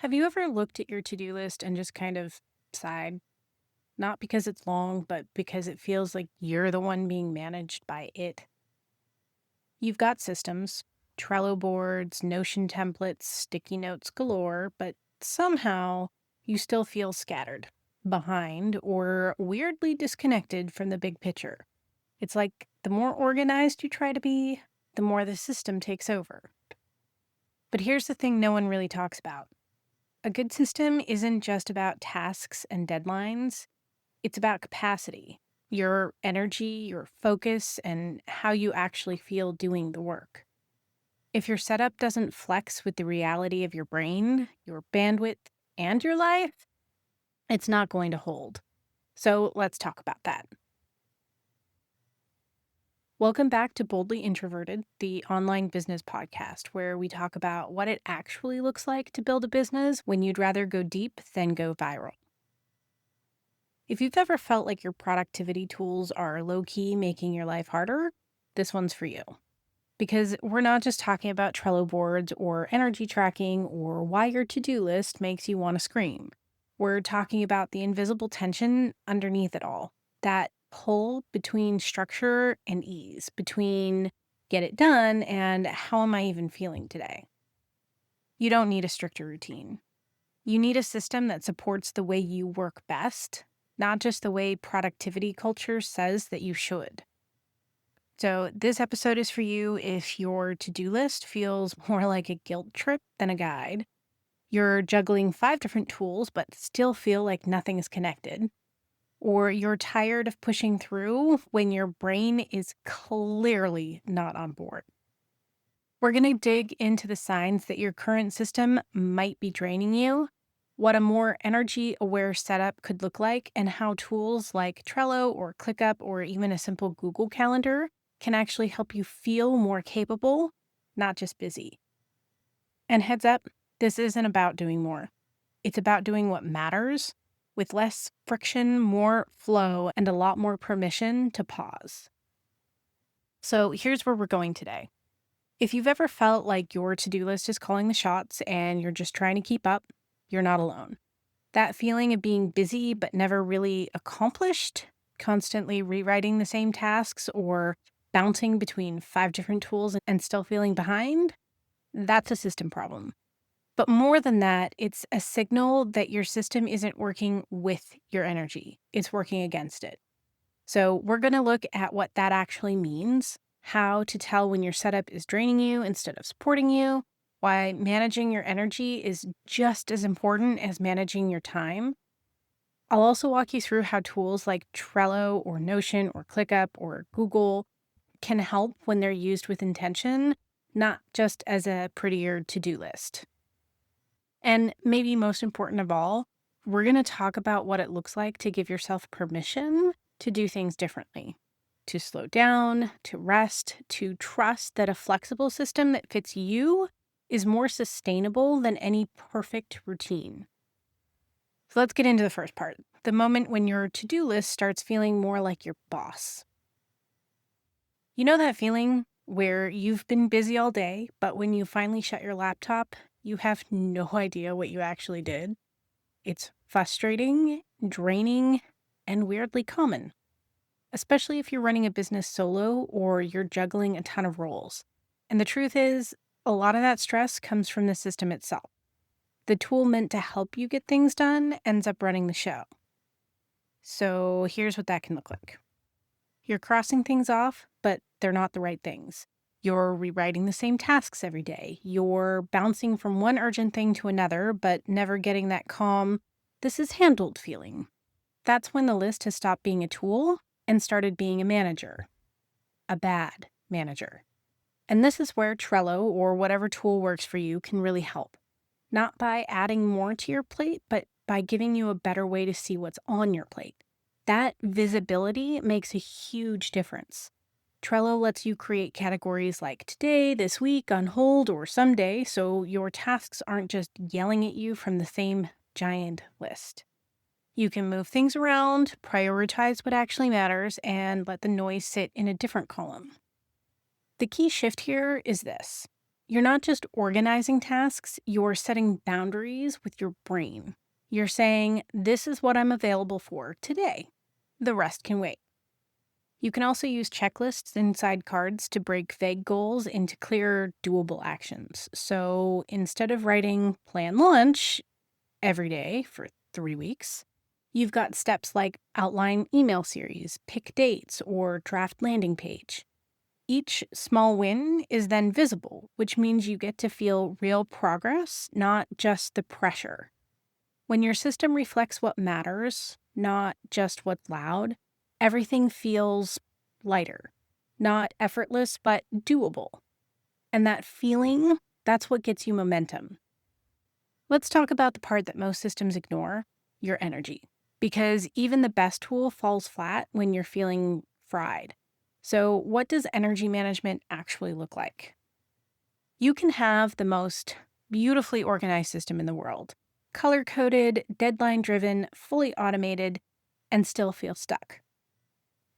Have you ever looked at your to-do list and just kind of sighed? Not because it's long, but because it feels like you're the one being managed by it. You've got systems, Trello boards, Notion templates, sticky notes galore, but somehow you still feel scattered, behind, or weirdly disconnected from the big picture. It's like the more organized you try to be, the more the system takes over. But here's the thing no one really talks about. A good system isn't just about tasks and deadlines, it's about capacity, your energy, your focus, and how you actually feel doing the work. If your setup doesn't flex with the reality of your brain, your bandwidth, and your life, it's not going to hold. So let's talk about that. Welcome back to Boldly Introverted, the online business podcast, where we talk about what it actually looks like to build a business when you'd rather go deep than go viral. If you've ever felt like your productivity tools are low key making your life harder, this one's for you. Because we're not just talking about Trello boards or energy tracking or why your to do list makes you want to scream. We're talking about the invisible tension underneath it all, that pull between structure and ease, between get it done and how am I even feeling today. You don't need a stricter routine. You need a system that supports the way you work best, not just the way productivity culture says that you should. So, this episode is for you if your to do list feels more like a guilt trip than a guide. You're juggling 5 different tools but still feel like nothing is connected. Or you're tired of pushing through when your brain is clearly not on board. We're going to dig into the signs that your current system might be draining you, what a more energy aware setup could look like, and how tools like Trello or ClickUp or even a simple Google Calendar can actually help you feel more capable, not just busy. And heads up, this isn't about doing more. It's about doing what matters with less friction, more flow, and a lot more permission to pause. So here's where we're going today. If you've ever felt like your to-do list is calling the shots and you're just trying to keep up, you're not alone. That feeling of being busy but never really accomplished, constantly rewriting the same tasks or bouncing between 5 different tools and still feeling behind, that's a system problem. But more than that, it's a signal that your system isn't working with your energy. It's working against it. So we're going to look at what that actually means, how to tell when your setup is draining you instead of supporting you, why managing your energy is just as important as managing your time. I'll also walk you through how tools like Trello or Notion or ClickUp or Google can help when they're used with intention, not just as a prettier to-do list. And maybe most important of all, we're going to talk about what it looks like to give yourself permission to do things differently, to slow down, to rest, to trust that a flexible system that fits you is more sustainable than any perfect routine. So let's get into the first part, the moment when your to-do list starts feeling more like your boss. You know that feeling where you've been busy all day, but when you finally shut your laptop, you have no idea what you actually did? It's frustrating, draining, and weirdly common, especially if you're running a business solo or you're juggling a ton of roles. And the truth is, a lot of that stress comes from the system itself. The tool meant to help you get things done ends up running the show. So here's what that can look like. You're crossing things off, but they're not the right things. You're rewriting the same tasks every day. You're bouncing from one urgent thing to another, but never getting that calm, this is handled feeling. That's when the list has stopped being a tool and started being a manager, a bad manager. And this is where Trello or whatever tool works for you can really help. Not by adding more to your plate, but by giving you a better way to see what's on your plate. That visibility makes a huge difference. Trello lets you create categories like today, this week, on hold, or someday, so your tasks aren't just yelling at you from the same giant list. You can move things around, prioritize what actually matters, and let the noise sit in a different column. The key shift here is this. You're not just organizing tasks, you're setting boundaries with your brain. You're saying, this is what I'm available for today. The rest can wait. You can also use checklists inside cards to break vague goals into clear, doable actions. So instead of writing plan lunch every day for 3 weeks, you've got steps like outline email series, pick dates, or draft landing page. Each small win is then visible, which means you get to feel real progress, not just the pressure. When your system reflects what matters, not just what's loud, everything feels lighter, not effortless, but doable. And that feeling, that's what gets you momentum. Let's talk about the part that most systems ignore, your energy. Because even the best tool falls flat when you're feeling fried. So, what does energy management actually look like? You can have the most beautifully organized system in the world, color coded, deadline driven, fully automated, and still feel stuck.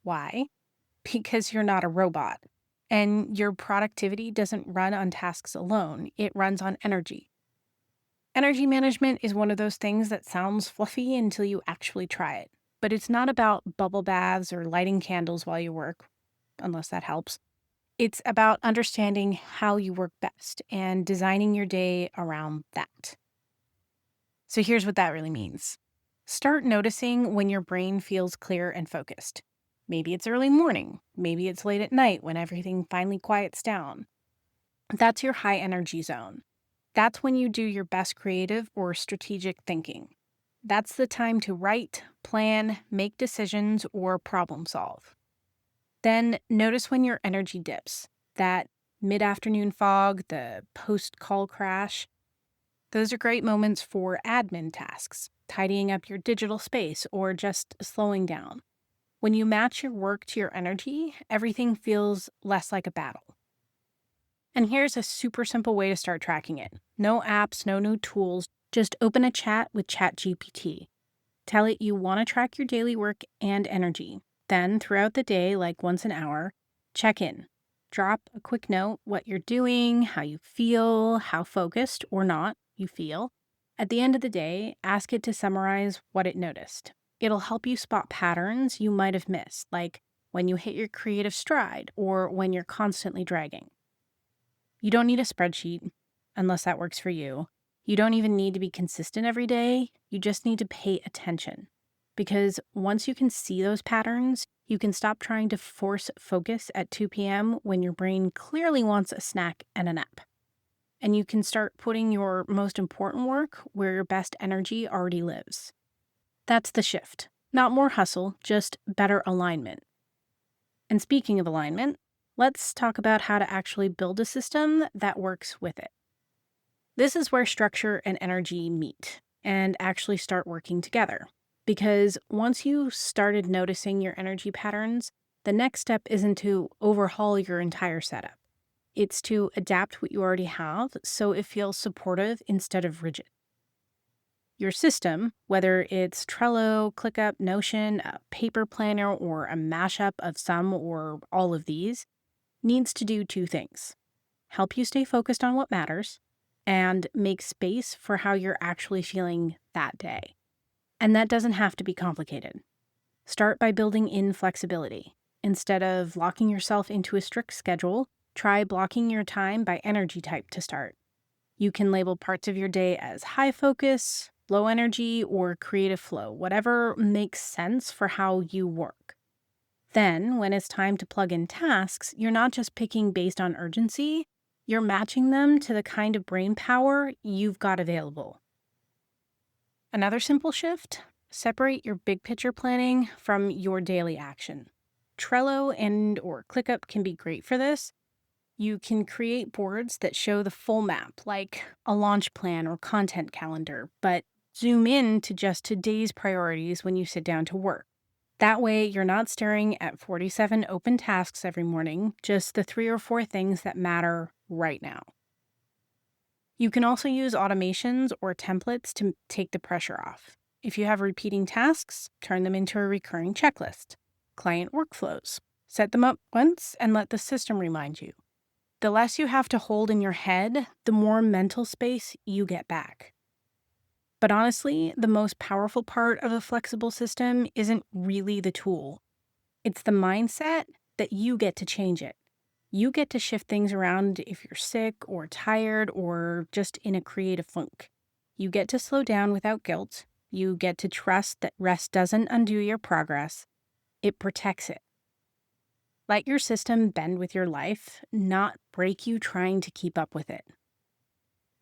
Why? Because you're not a robot. And your productivity doesn't run on tasks alone, it runs on energy. Energy management is one of those things that sounds fluffy until you actually try it. But it's not about bubble baths or lighting candles while you work, unless that helps. It's about understanding how you work best and designing your day around that. So here's what that really means. Start noticing when your brain feels clear and focused. Maybe it's early morning. Maybe it's late at night when everything finally quiets down. That's your high energy zone. That's when you do your best creative or strategic thinking. That's the time to write, plan, make decisions, or problem solve. Then notice when your energy dips. That mid afternoon fog, the post call crash. Those are great moments for admin tasks, tidying up your digital space, or just slowing down. When you match your work to your energy, everything feels less like a battle. And here's a super simple way to start tracking it. No apps, no new tools, just open a chat with ChatGPT. Tell it you want to track your daily work and energy. Then, throughout the day, like once an hour, check in. Drop a quick note what you're doing, how you feel, how focused or not you feel. At the end of the day, ask it to summarize what it noticed. It'll help you spot patterns you might have missed, like when you hit your creative stride or when you're constantly dragging. You don't need a spreadsheet unless that works for you. You don't even need to be consistent every day. You just need to pay attention. Because once you can see those patterns, you can stop trying to force focus at 2 p.m. when your brain clearly wants a snack and a nap. And you can start putting your most important work where your best energy already lives. That's the shift. Not more hustle, just better alignment. And speaking of alignment, let's talk about how to actually build a system that works with it. This is where structure and energy meet and actually start working together. Because once you started noticing your energy patterns, the next step isn't to overhaul your entire setup. It's to adapt what you already have so it feels supportive instead of rigid. Your system, whether it's Trello, ClickUp, Notion, a paper planner, or a mashup of some or all of these, needs to do two things: help you stay focused on what matters and make space for how you're actually feeling that day. And that doesn't have to be complicated. Start by building in flexibility. Instead of locking yourself into a strict schedule, try blocking your time by energy type to start. You can label parts of your day as high focus, low energy, or creative flow, whatever makes sense for how you work. Then, when it's time to plug in tasks, you're not just picking based on urgency, you're matching them to the kind of brain power you've got available. Another simple shift: separate your big picture planning from your daily action. Trello and or ClickUp can be great for this. You can create boards that show the full map, like a launch plan or content calendar, but zoom in to just today's priorities when you sit down to work. That way, you're not staring at 47 open tasks every morning, just the 3 or 4 things that matter right now. You can also use automations or templates to take the pressure off. If you have repeating tasks, turn them into a recurring checklist. Client workflows: set them up once and let the system remind you. The less you have to hold in your head, the more mental space you get back. But honestly, the most powerful part of a flexible system isn't really the tool. It's the mindset that you get to change it. You get to shift things around if you're sick or tired or just in a creative funk. You get to slow down without guilt. You get to trust that rest doesn't undo your progress, it protects it. Let your system bend with your life, not break you trying to keep up with it.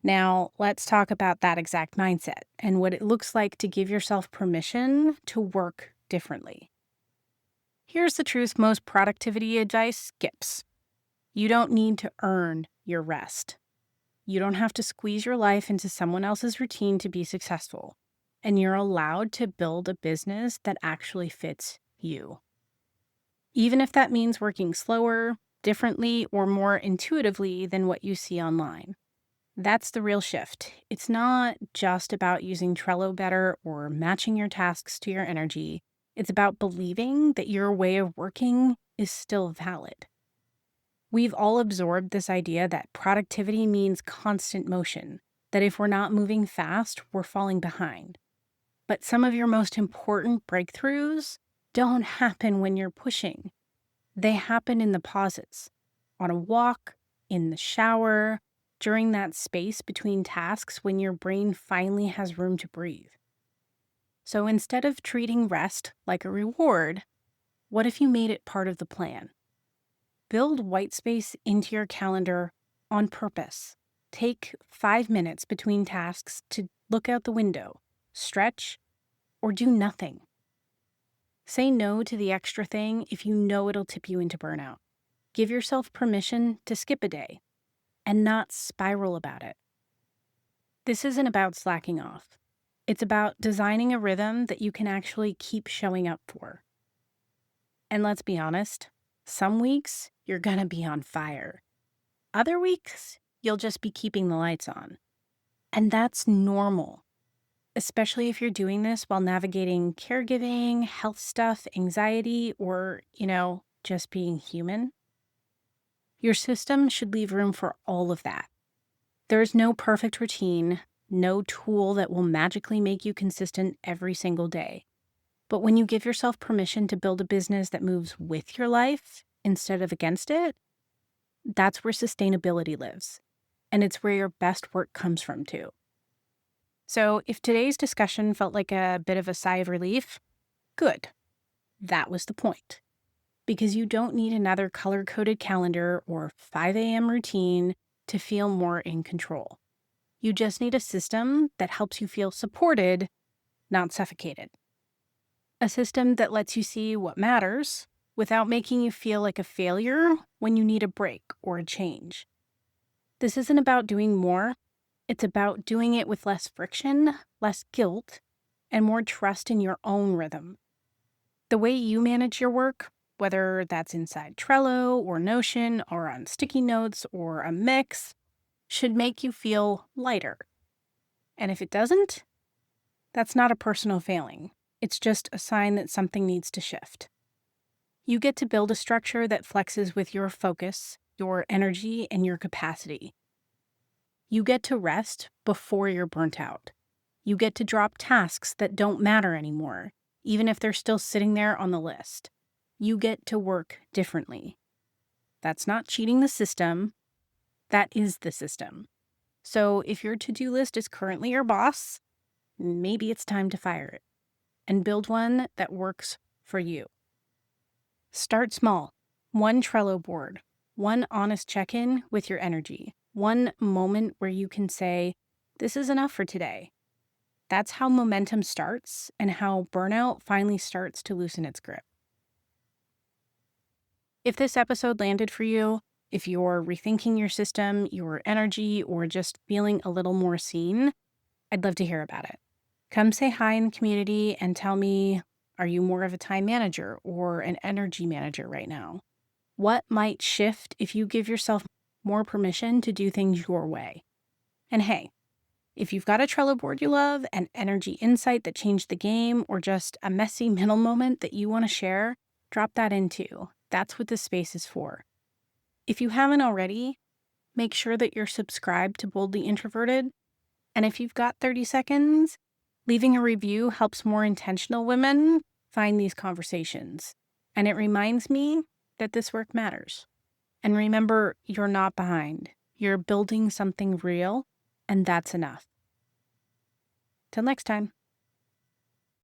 Now, let's talk about that exact mindset and what it looks like to give yourself permission to work differently. Here's the truth most productivity advice skips. You don't need to earn your rest. You don't have to squeeze your life into someone else's routine to be successful. And you're allowed to build a business that actually fits you. Even if that means working slower, differently, or more intuitively than what you see online. That's the real shift. It's not just about using Trello better or matching your tasks to your energy. It's about believing that your way of working is still valid. We've all absorbed this idea that productivity means constant motion, that if we're not moving fast, we're falling behind. But some of your most important breakthroughs don't happen when you're pushing. They happen in the pauses, on a walk, in the shower, during that space between tasks when your brain finally has room to breathe. So instead of treating rest like a reward, what if you made it part of the plan? Build white space into your calendar on purpose. Take 5 minutes between tasks to look out the window, stretch, or do nothing. Say no to the extra thing if you know it'll tip you into burnout. Give yourself permission to skip a day and not spiral about it. This isn't about slacking off. It's about designing a rhythm that you can actually keep showing up for. And let's be honest, some weeks you're gonna be on fire. Other weeks, you'll just be keeping the lights on. And that's normal, especially if you're doing this while navigating caregiving, health stuff, anxiety, or, just being human. Your system should leave room for all of that. There's no perfect routine, no tool that will magically make you consistent every single day. But when you give yourself permission to build a business that moves with your life instead of against it, that's where sustainability lives. And it's where your best work comes from, too. So if today's discussion felt like a bit of a sigh of relief, good. That was the point. Because you don't need another color-coded calendar or 5 a.m. routine to feel more in control. You just need a system that helps you feel supported, not suffocated. A system that lets you see what matters without making you feel like a failure when you need a break or a change. This isn't about doing more. It's about doing it with less friction, less guilt, and more trust in your own rhythm. The way you manage your work, whether that's inside Trello or Notion or on sticky notes or a mix, should make you feel lighter. And if it doesn't, that's not a personal failing. It's just a sign that something needs to shift. You get to build a structure that flexes with your focus, your energy, and your capacity. You get to rest before you're burnt out. You get to drop tasks that don't matter anymore, even if they're still sitting there on the list. You get to work differently. That's not cheating the system. That is the system. So if your to-do list is currently your boss, maybe it's time to fire it and build one that works for you. Start small. One Trello board, one honest check-in with your energy, one moment where you can say, this is enough for today. That's how momentum starts and how burnout finally starts to loosen its grip. If this episode landed for you, if you're rethinking your system, your energy, or just feeling a little more seen, I'd love to hear about it. Come say hi in the community and tell me, are you more of a time manager or an energy manager right now? What might shift if you give yourself more permission to do things your way? And hey, if you've got a Trello board you love, an energy insight that changed the game, or just a messy mental moment that you want to share, drop that in too. That's what this space is for. If you haven't already, make sure that you're subscribed to Boldly Introverted. And if you've got 30 seconds, leaving a review helps more intentional women find these conversations. And it reminds me that this work matters. And remember, you're not behind. You're building something real, and that's enough. Till next time.